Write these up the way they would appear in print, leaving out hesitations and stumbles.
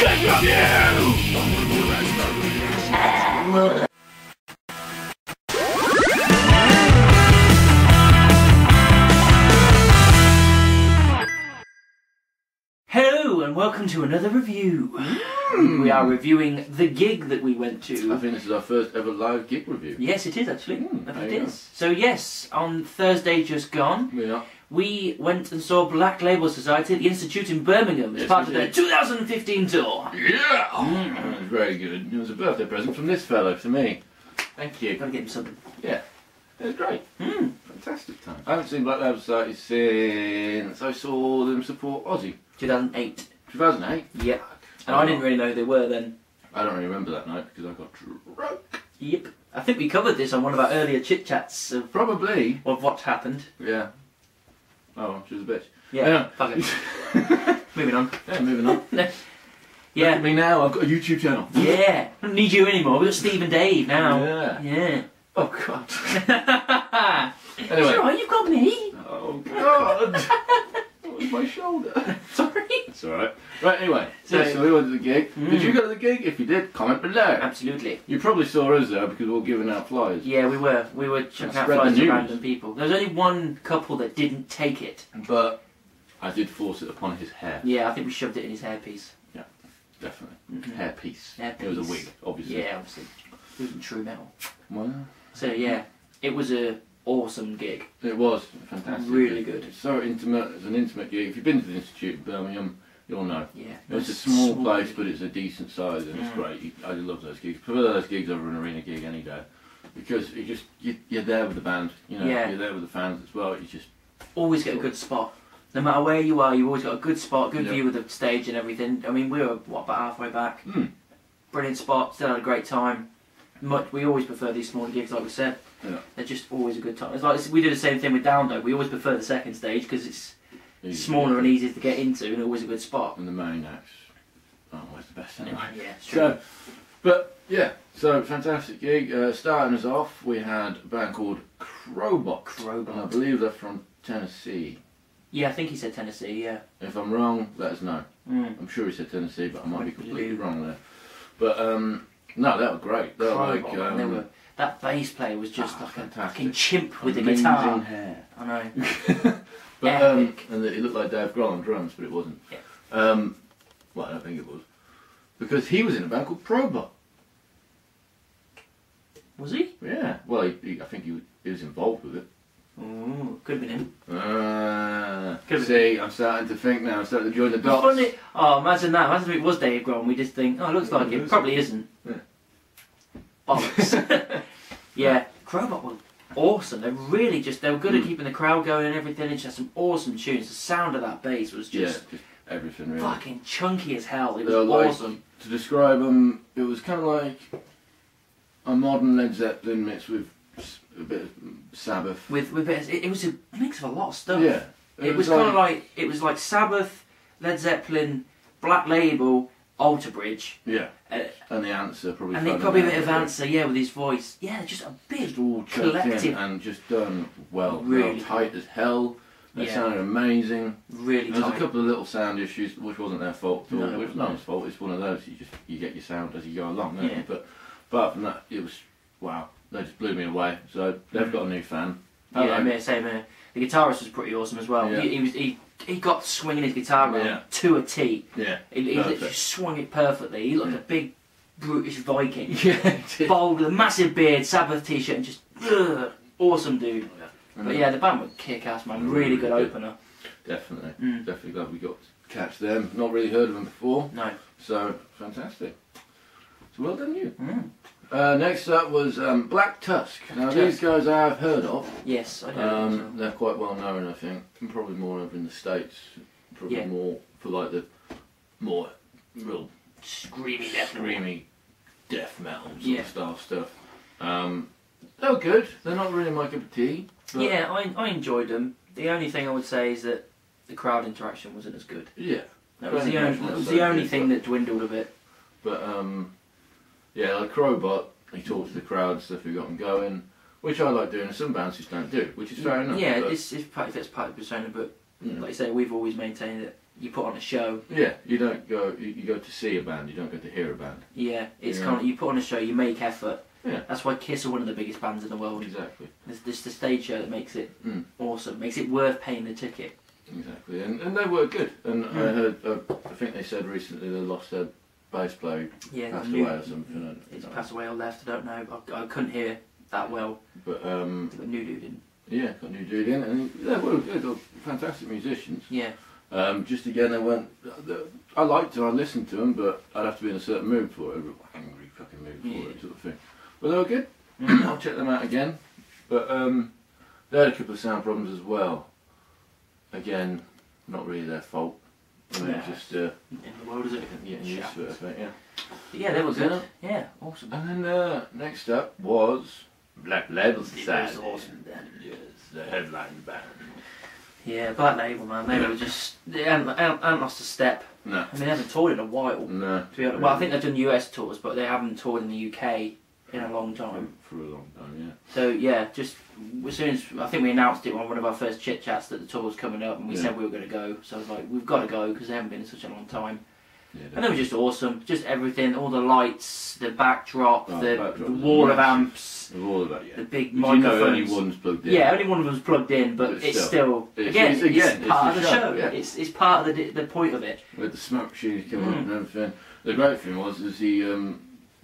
Hello and welcome to another review. We are reviewing the gig that we went to. I think this is our first ever live gig review. Yes, it is actually. It is. So yes, on Thursday just gone, we went and saw Black Label Society at the Institute in Birmingham as part of their 2015 tour. Yeah! It was very good. It was a birthday present from this fellow to me. Thank you. Gotta get him something. Yeah. It was great. Fantastic time. I haven't seen Black Label Society since I saw them support Aussie. 2008. 2008? Yep. And I didn't really know who they were then. I don't really remember that night because I got drunk. Yep. I think we covered this on one of our earlier chit-chats of... Probably. Of what happened. Yeah. Oh, she was a bitch. Yeah, fuck it. Moving on. Yeah, moving on. Yeah. Look at me now, I've got a YouTube channel. Yeah. I don't need you anymore, we've got Steve and Dave now. Yeah. Yeah. Oh, God. Anyway. It's alright, you've got me. Oh, God. What was my shoulder? Sorry. It's alright. Right, anyway. So we went to the gig. Did you go to the gig? If you did, comment below. Absolutely. You probably saw us though because we were giving out flyers. Yeah, we were. We were chucking out flyers to random people. There was only one couple that didn't take it. But I did force it upon his hair. Yeah, I think we shoved it in his hairpiece. Yeah, definitely. Hairpiece. Hairpiece. It was a wig, obviously. Yeah, obviously. It wasn't true metal. Well. So yeah, it was a awesome gig. It was fantastic. Really good. It's so intimate. It's an intimate gig. If you've been to the Institute in Birmingham, you'll know. Yeah. It's a small place, but it's a decent size, and it's great. I love those gigs. Prefer those gigs over an arena gig any day, because you're there with the band. You know, you're there with the fans as well. You just always get a good spot. No matter where you are, you've always got a good spot, good view of the stage and everything. I mean, we were what, about halfway back. Brilliant spot. Still had a great time. We always prefer these smaller gigs, like we said. Yeah. They're just always a good time. It's like we do the same thing with Down Though. We always prefer the second stage because it's smaller and easier to get into, and always a good spot. And the main acts are always the best anyway. Yeah, it's true. So fantastic gig. Starting us off, we had a band called Crobot. And I believe they're from Tennessee. Yeah, I think he said Tennessee. Yeah. If I'm wrong, let us know. I'm sure he said Tennessee, but I might be completely wrong there. But no, they were great. They were like that bass player was just like a fucking chimp with a guitar. Hair. I know. But and it looked like Dave Grohl on drums, but it wasn't. Yeah. Well, I don't think it was, because he was in a band called Crobot. Was he? Yeah. Well, I think he was involved with it. Oh, could have been him. See, I'm starting to think now. I'm starting to join the dots. Funny. Oh, imagine that. Imagine if it was Dave Grohl and we just think, oh, it looks like it. Probably isn't. Yeah. Bollocks. Yeah, Crobot was awesome. They were good at keeping the crowd going and everything. It just had some awesome tunes. The sound of that bass was just everything really. Fucking chunky as hell. It was awesome. To describe them, it was kind of like a modern Led Zeppelin mixed with a bit of Sabbath. It was a mix of a lot of stuff. Yeah. It was kind of like Sabbath, Led Zeppelin, Black Label, Alter Bridge. Yeah. And the Answer probably. And probably a bit of Answer, yeah, with his voice. Yeah, just a big all collective and just done well. Really tight as hell. They sounded amazing. Really tight. There's a couple of little sound issues, which wasn't their fault. No, it was no one's fault. It's one of those. You get your sound as you go along, don't you? But apart from that, it was wow. They just blew me away. So they've got a new fan. Yeah, same here. The guitarist was pretty awesome as well. Yeah. He got swinging his guitar around to a T. Yeah. He literally swung it perfectly. He looked like a big brutish Viking. Yeah. Bold with a massive beard, Sabbath t-shirt, and just awesome dude. But yeah, the band were kick-ass, man. Really good opener. Definitely. Definitely glad we got to catch them. Not really heard of them before. No. So fantastic. So well done you. Next up was Black Tusk. Now these guys I've heard of. Yes, I know. They're quite well known, I think. And probably more over in the States. Probably more for like the more real screamy death metal sort of style stuff. They were good. They're not really my cup of tea. Yeah, I enjoyed them. The only thing I would say is that the crowd interaction wasn't as good. Yeah. That was the only thing that dwindled a bit. But yeah, like Crobot, he talks to the crowd and stuff, who got them going, which I like doing, and some bands just don't do, which is fair enough. Yeah, it's part of the persona, but like you say, we've always maintained that you put on a show. Yeah, you don't go. You go to see a band. You don't go to hear a band. Yeah, it's kind of, you put on a show. You make effort. Yeah. That's why Kiss are one of the biggest bands in the world. Exactly. It's just the stage show that makes it awesome. Makes it worth paying the ticket. Exactly, and they were good. And I heard, I think they said recently they lost their bass player, passed away or something. He's passed away or left. I don't know. I couldn't hear that well. But got a new dude in. Yeah, got a new dude in, and they were good. They were fantastic musicians. Yeah. Just again, they weren't. I liked them. I listened to them, but I'd have to be in a certain mood for it, a angry fucking mood for it, sort of thing. But they were good. I'll check them out again. But they had a couple of sound problems as well. Again, not really their fault. I mean, just in the world, is it? Getting used to it, I think. Yeah. But yeah, they were good. Yeah, awesome. And then next up was Black Label Society. Awesome. Yes, the headline band. Yeah, Black Label, man. They were just, they hadn't lost a step. No. I mean, they haven't toured in a while. No. To be honest. Well, I think they've done US tours, but they haven't toured in the UK in a long time. For a long time, yeah. So yeah, just as soon as I think we announced it on one of our first chit chats that the tour was coming up, and we said we were going to go. So I was like, we've got to go because they haven't been in such a long time. Yeah, and they were just awesome. Just everything, all the lights, the backdrop, the wall of amps, the big microphones. You know, only one's plugged in. Yeah, only one of them's plugged in, but it's still it's part of the show. Yeah. It's part of the point of it. With the smoke machines coming up and everything. The great thing was the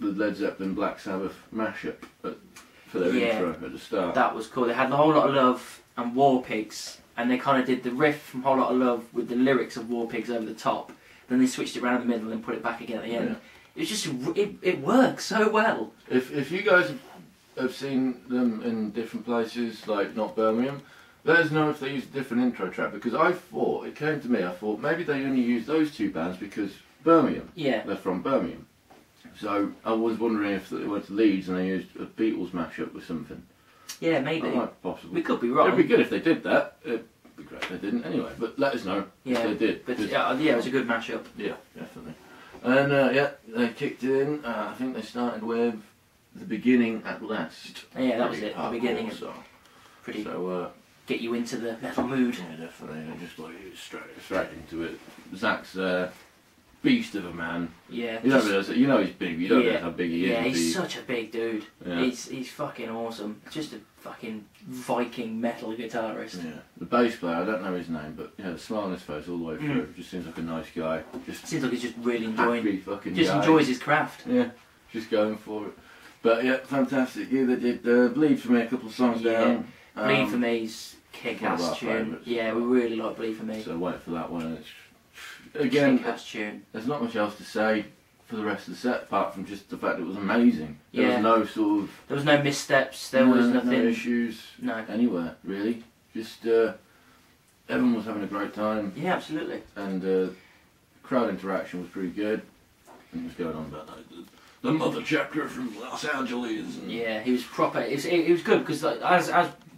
Led Zeppelin Black Sabbath mashup for their intro at the start. That was cool. They had the Whole Lot of Love and War Pigs, and they kind of did the riff from Whole Lot of Love with the lyrics of War Pigs over the top. Then they switched it around in the middle and put it back again at the end. It was just it works so well. If you guys have seen them in different places, like not Birmingham, let us know if they use a different intro track, because I thought maybe they only used those two bands because Birmingham. Yeah. They're from Birmingham. So I was wondering if they went to Leeds and they used a Beatles mashup or something. Yeah, maybe. That might possibly. We could be wrong. It'd be good if they did that. It'd be great if they didn't anyway. But let us know if they did. But it was a good mashup. Yeah, definitely. And they kicked in. I think they started with The Beginning at Last. Yeah, that was it. The beginning. Pretty. So get you into the metal mood. Yeah, definitely. Just like straight into it. Zakk's beast of a man. Yeah. You don't realise that. You know he's big. You don't know how big he is. Yeah, he's such a big dude. Yeah. He's fucking awesome. Just a fucking Viking metal guitarist. Yeah. The bass player, I don't know his name, but the smile on his face all the way through. Just seems like a nice guy. Just seems like he's just really enjoying. Happy fucking just guy. Enjoys his craft. Yeah. Just going for it. But yeah, fantastic. Yeah, they did Bleed For Me a couple of songs down. Bleed For Me's kick-ass tune. Favourites. Yeah, we really like Bleed For Me. So wait for that one. Again, kick-ass tune. There's not much else to say for the rest of the set apart from just the fact it was amazing. There was no sort of... There was no missteps. There was nothing... No issues. No. Anywhere, really. Just everyone was having a great time. Yeah, absolutely. And crowd interaction was pretty good. And he was going on about the mother chapter from Los Angeles. And yeah, he was proper. It was good because, like, as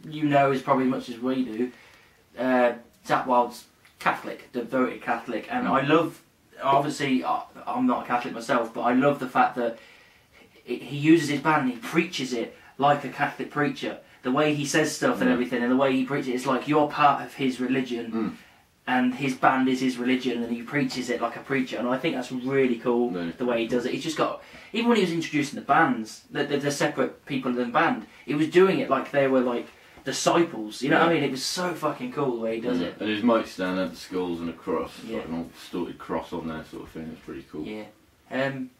you know, as probably as much as we do, Zakk Wylde's Catholic, devoted Catholic, and I love. Obviously, I'm not a Catholic myself, but I love the fact that he uses his band and he preaches it like a Catholic preacher. The way he says stuff and everything, and the way he preaches it, it's like you're part of his religion. And his band is his religion, and he preaches it like a preacher, and I think that's really cool, the way he does it. He's just got, even when he was introducing the bands, the separate people in the band, he was doing it like they were like disciples, you know what I mean? It was so fucking cool the way he does it. And his mic stand had the skulls and a cross, like an old distorted cross on there sort of thing. It's pretty cool. Yeah.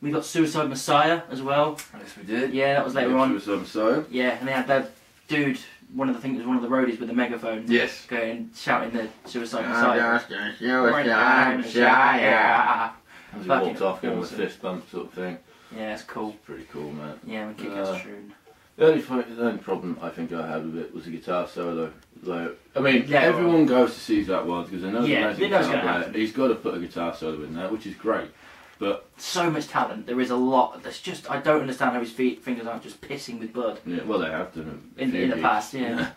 We got Suicide Messiah as well. Yes, we did. Yeah, that was later on. Suicide Messiah. Yeah, and they had that dude, one of the roadies with the megaphone. Yes. Going shouting the Suicide Messiah. Suicide Messiah. As he walked off, giving him a fist bump sort of thing. Yeah, it's cool. It's pretty cool, man. Yeah, we kick ass tune. The only problem I think I had with it was the guitar solo. Like, I mean, everyone goes to see Zakk Wylde because they know the amazing guitar player. He's got to put a guitar solo in there, which is great. But so much talent. There is a lot. There's just, I don't understand how his fingers aren't just pissing with blood. Yeah, well, they have done it in the past. Yeah.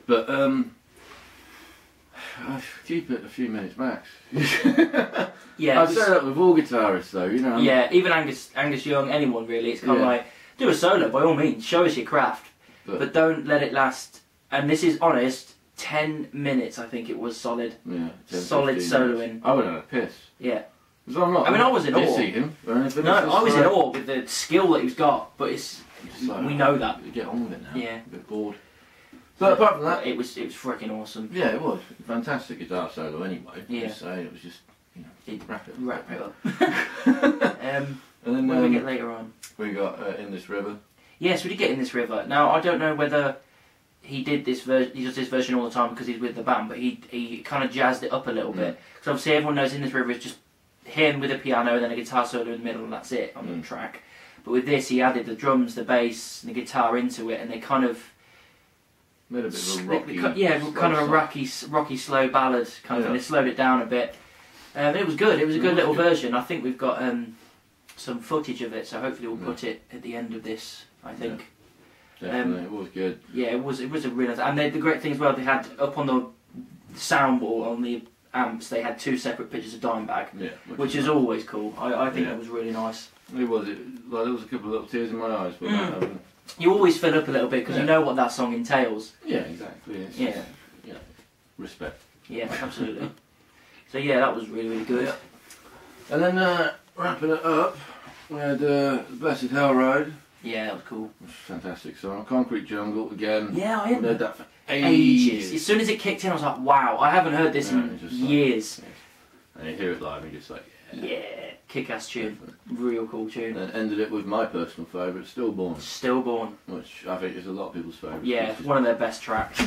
But I keep it a few minutes max. Yeah, I'd say that with all guitarists though, you know. Yeah, even Angus Young, anyone really. It's kind of like, do a solo by all means, show us your craft, but don't let it last. And this is honest. 10 minutes, I think it was solid. Yeah, 10, solid soloing. I would have had a piss. Yeah. So I'm not. I mean, I was in awe. Him or anything. No, I was in awe with the skill that he's got, but it's like, we know that. You get on with it now. Yeah. A bit bored. But apart from that, it was freaking awesome. Yeah, it was fantastic guitar solo. Anyway, yeah. Just say it was just wrap it up. And then what did we get later on? We got In This River. Yes, we did get In This River. Now I don't know whether he did this he does this version all the time because he's with the band, but he kind of jazzed it up a little bit. Because obviously everyone knows In This River is just him with a piano and then a guitar solo in the middle, and that's it on the track. But with this, he added the drums, the bass, and the guitar into it, and they kind of made a bit of a rocky, kind of a rocky, slow ballad kind of, and they slowed it down a bit. But it was good. It was a good little version. I think we've got some footage of it, so hopefully we'll put it at the end of this. I think. Yeah, definitely, it was good. Yeah, it was a real. And the great thing as well, they had up on the soundboard on the amps, they had 2 separate pictures of Dimebag, which is always cool. I think that was really nice. It was. Like, there was a couple of little tears in my eyes, but you always fill up a little bit because you know what that song entails. Yeah, exactly. It's just, respect. Yeah, absolutely. So yeah, that was really good. Yeah. And then wrapping it up, we had Blessed Hell Road. Yeah, that was cool. Which was a fantastic song. Concrete Jungle again. Yeah, I haven't heard that for ages. As soon as it kicked in, I was like, wow, I haven't heard this in years. And you hear it live and you're just like, yeah, kick-ass tune. Real cool tune. And ended it with my personal favourite, Stillborn. Stillborn. Which I think is a lot of people's favourite. Yeah, it's one of their best tracks.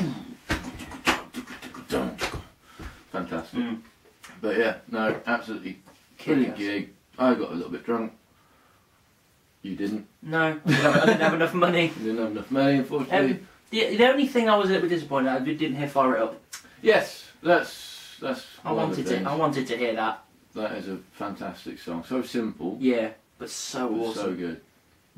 Fantastic. But yeah, no, absolutely brilliant gig. I got a little bit drunk. You didn't? No, I didn't have enough money. You didn't have enough money, unfortunately. The only thing I was a little bit disappointed at, I didn't hear Fire It Up. Yes, that's I wanted to hear that. That is a fantastic song. So simple. Yeah, but so awesome. So good.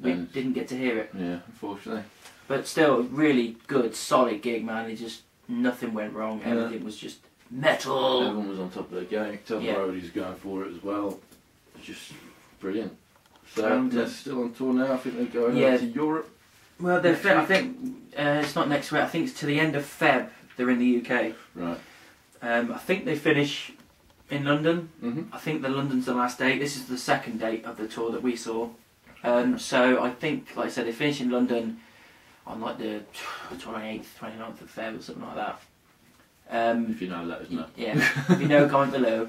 We didn't get to hear it. Yeah, unfortunately. But still, really good, solid gig, man. It just, nothing went wrong. Everything was just metal. Everyone was on top of their game. Tell the roadies going for it as well. It's just brilliant. So they're still on tour now. I think they're going to Europe. Well, I think it's not next week. I think it's to the end of Feb. They're in the UK. Right. I think they finish in London. I think the London's the last date. This is the second date of the tour that we saw. So I think, like I said, they finish in London on like the 28th, 29th of Feb or something like that. If you know, let us know. Yeah, if you know, comment below.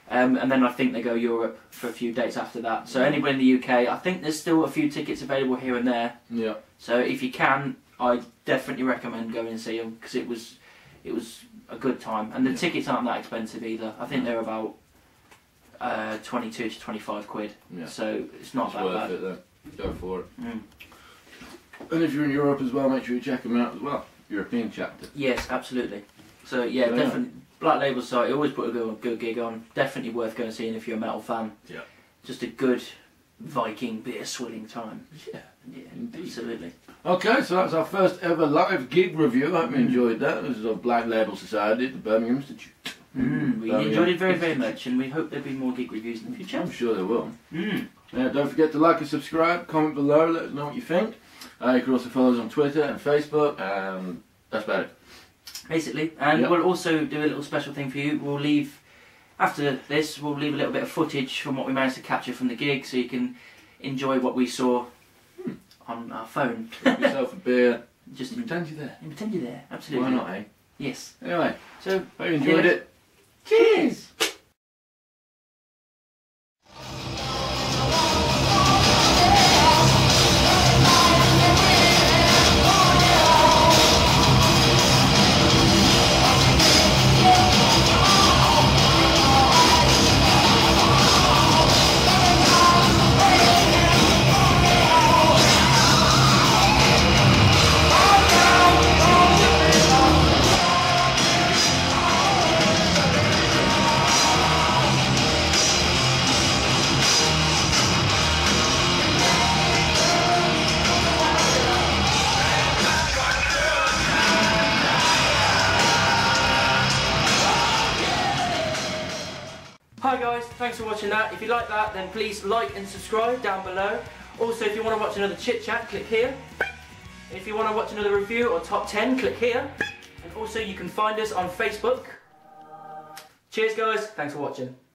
And then I think they go Europe for a few dates after that. So anybody in the UK, I think there's still a few tickets available here and there. Yeah. So if you can, I definitely recommend going and see them because it was a good time. And the tickets aren't that expensive either. I think they're about 22 to 25 quid. Yeah. So it's not that worth bad. It then. Go for it. And if you're in Europe as well, make sure you check them out as well. European chapter. Yes, absolutely. So yeah, definitely. Black Label site, always put a good gig on. Definitely worth going and seeing if you're a metal fan. Yeah. Just a good Viking beer swilling time. Yeah, indeed. Absolutely. Okay, so that's our first ever live gig review. I hope you enjoyed that. This is of Black Label Society at the Birmingham Institute. We enjoyed it very, very much, and we hope there'll be more gig reviews in the future. I'm sure there will. Yeah, don't forget to like and subscribe, comment below, let us know what you think. You can also follow us on Twitter and Facebook, and that's about it. Basically, and we'll also do a little special thing for you. We'll leave, after this, we'll leave a little bit of footage from what we managed to capture from the gig, so you can enjoy what we saw on our phone. Grab yourself a beer. Just pretend you're there. Pretend you're there, absolutely. Why not, eh? Yes. Anyway, so hope you enjoyed it. Cheers! Hi guys, thanks for watching that. If you like that, then please like and subscribe down below. Also, if you want to watch another chit chat, click here. If you want to watch another review or top 10, click here. And Also, you can find us on Facebook. Cheers, guys. Thanks for watching.